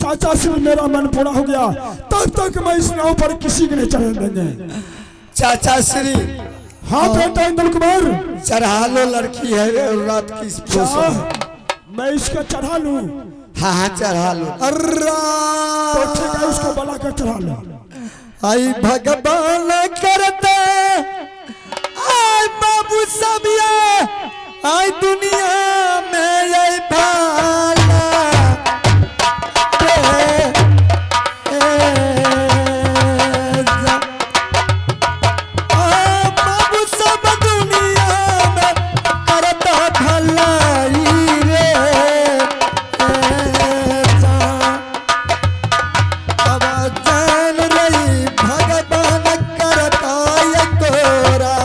चाचा से मेरा मन पूरा हो गया, तब तक मैं इस नाव पर किसी को नहीं चढ़ने देंगे। चाचा श्री। हाँ बेटा इंदल कुमार, चढ़ा लो, लड़की है और रात की मैं इसका चढ़ा लूं? हाँ हाँ चढ़ा लो। तो ठीक है, उसको बुला कर चढ़ा लो। आई भगवान करते आई बाबू सब ये आई दुनिया में यही भाला बाबू सब दुनिया में करता भलाई रे अब जान रही भगवान करता ये तोरा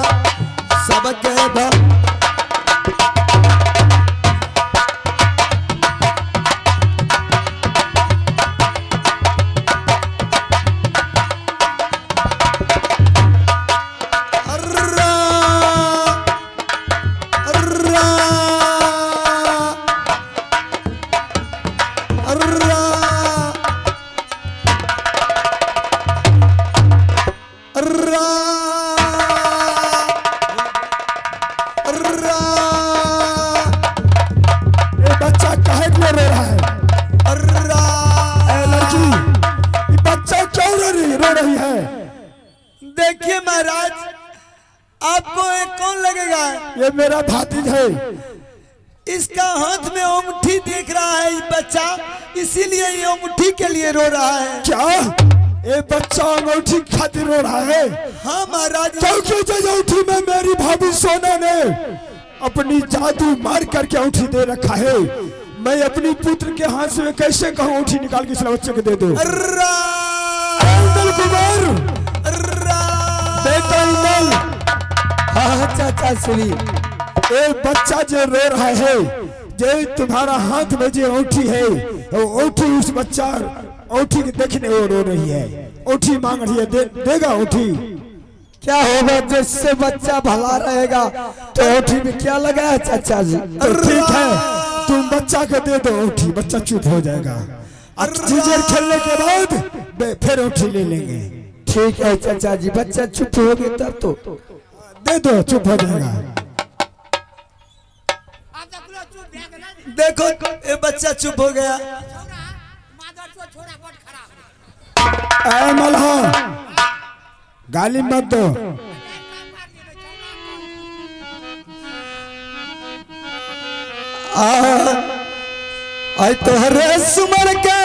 सबके देखिए महाराज, आपको एक कौन लगेगा? ये मेरा भातिज है। इसका हाथ में अंगूठी देख रहा है ये बच्चा, इसीलिए ये अंगूठी के लिए रो रहा है। क्या ये बच्चा अंगूठी खातिर रो रहा है? हाँ महाराज। क्योंकि अंगूठी में मेरी भाभी सोना ने अपनी जादू मार करके अंगूठी दे रखा है। मैं अपनी पुत्र के हाथ से कैसे कहूँ अंगूठी निकाल के इस बच्चे को दे दो? इंदल कुमार, बेटा इंदल। हाँ चाचा श्री। एक बच्चा जो रो रहा है, जो तुम्हारा हाथ में जो अंगूठी है, वो अंगूठी उस बच्चा अंगूठी देखने वो रो रही है, अंगूठी मांग रही है, देगा अंगूठी? क्या होगा जिससे बच्चा भला रहेगा? तो अंगूठी में क्या लगा है चाचा जी? तो ठीक है, तुम बच्चा को दे दो अंगूठी, बच्चा चुप हो जाएगा। अच्छी देर खेलने के बाद फिर अंगूठी ले लेंगे। ठीक है चाचा जी, बच्चा चुप हो गया तब तो दे दो, चुप हो जाएगा। देखो ये बच्चा चुप हो गया। मल्हा गाली मत दो। आई तोहरे सुमर के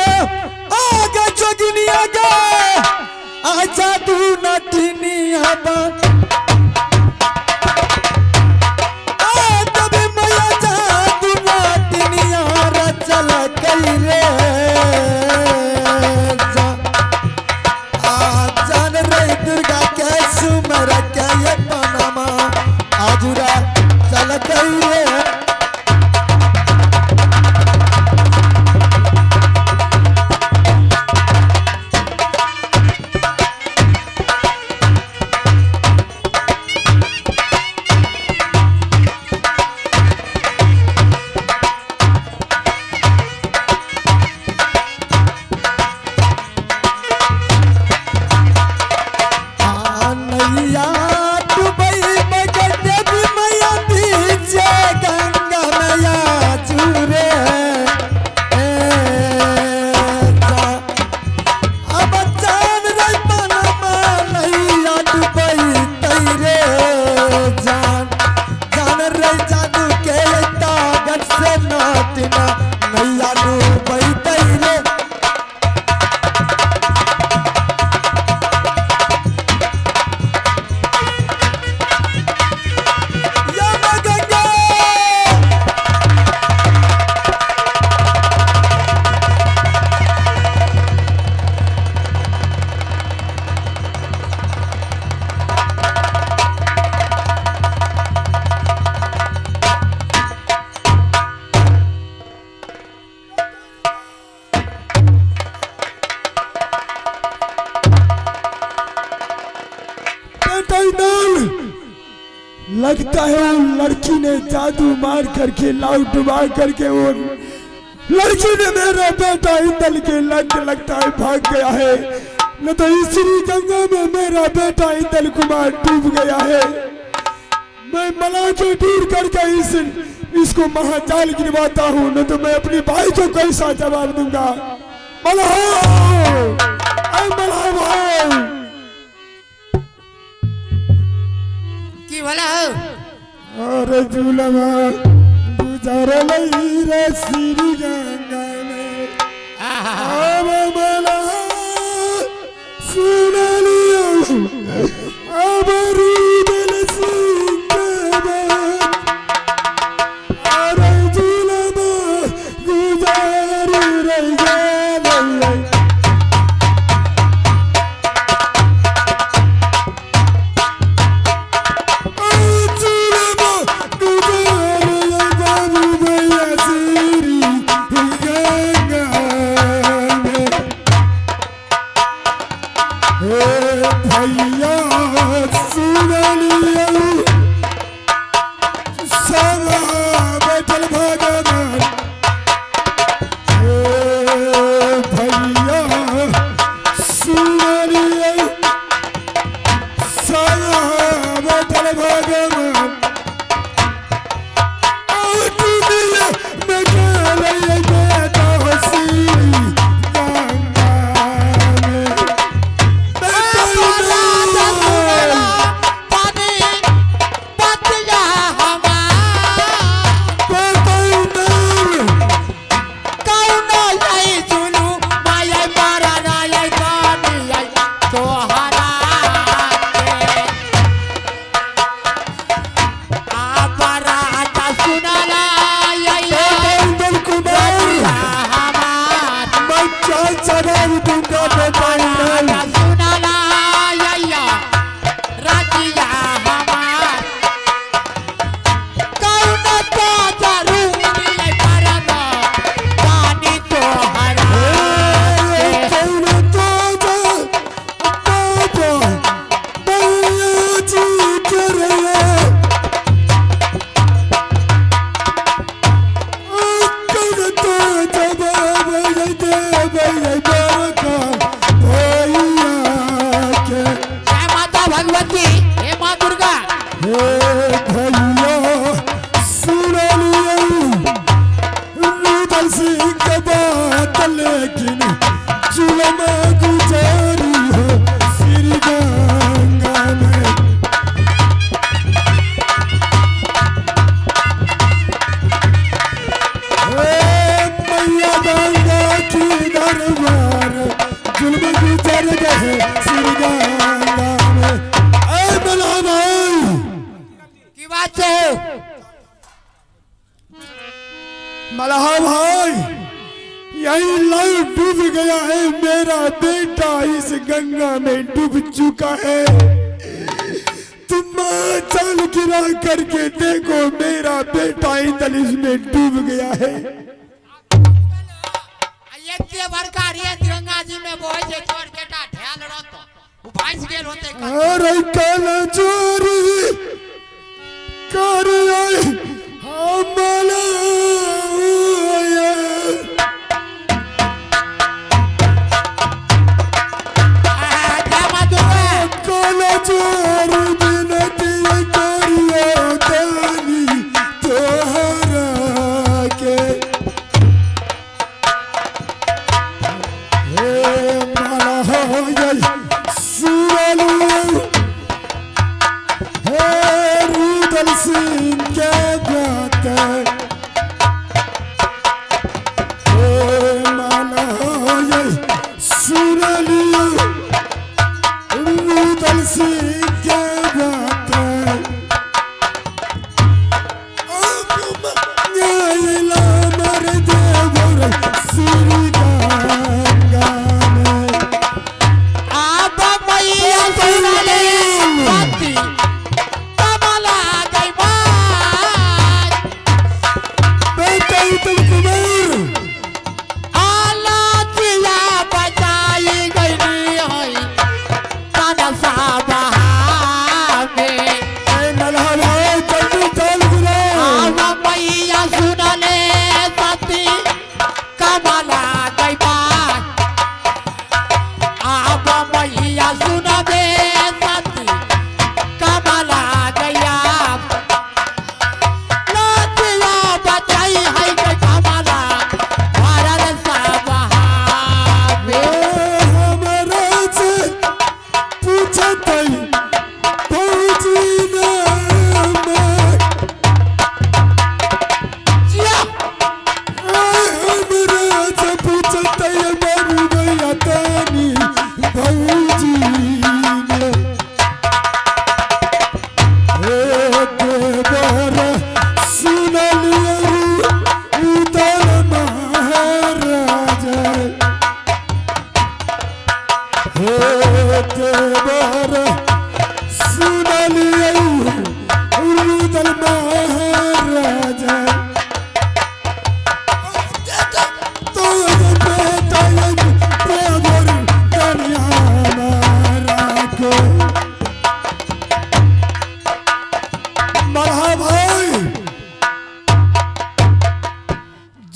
आगे जोगिनिया गे आजा तू नटिनिया बन चल गई रे जान रही दुर्गा के सुमर के ये पनामा आजुरा चल गई रे। लगता है वो लड़की ने जादू मार करके लाव डुबा करके वो लड़की ने मेरा बेटा इंदल के लगता है भाग गया है, न तो इसी गंगा में मेरा बेटा इंदल कुमार डूब गया है। मैं मलाह को दूर करके इसको महाजाल गिरवाता हूँ, न तो मैं अपनी भाई को कैसा जवाब दूंगा। मलाह भाई की भला अरे झूलवा गुजार लई रे श्री गंगा में अब मलाह सुन लियो अब रूदल सिंह अरे झूलवा गुजार रही गई मलाह भाई यही लाइव डूब गया है, मेरा बेटा इस गंगा में डूब चुका है। तुम चल गिरा करके देखो मेरा बेटा इंदल इसमें डूब गया है। गंगा जी में बोए जे छोड़ के ढेल रहतो वो भांस गेल होते। अरे कल चोरी कर आई हमला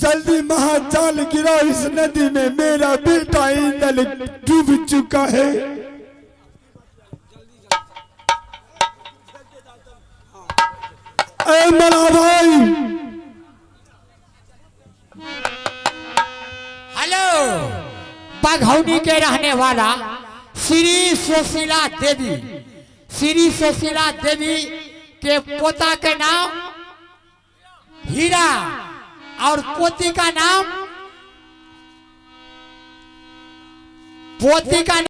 जल्दी महाजाल गिरा इस नदी में, मेरा बेटा इंदल डूब चुका है। ऐ मेरा भाई, हेलो, बाघौनी के रहने वाला श्री सुशीला देवी, श्री सुशीला देवी के पोता के नाम हीरा और पोती का नाम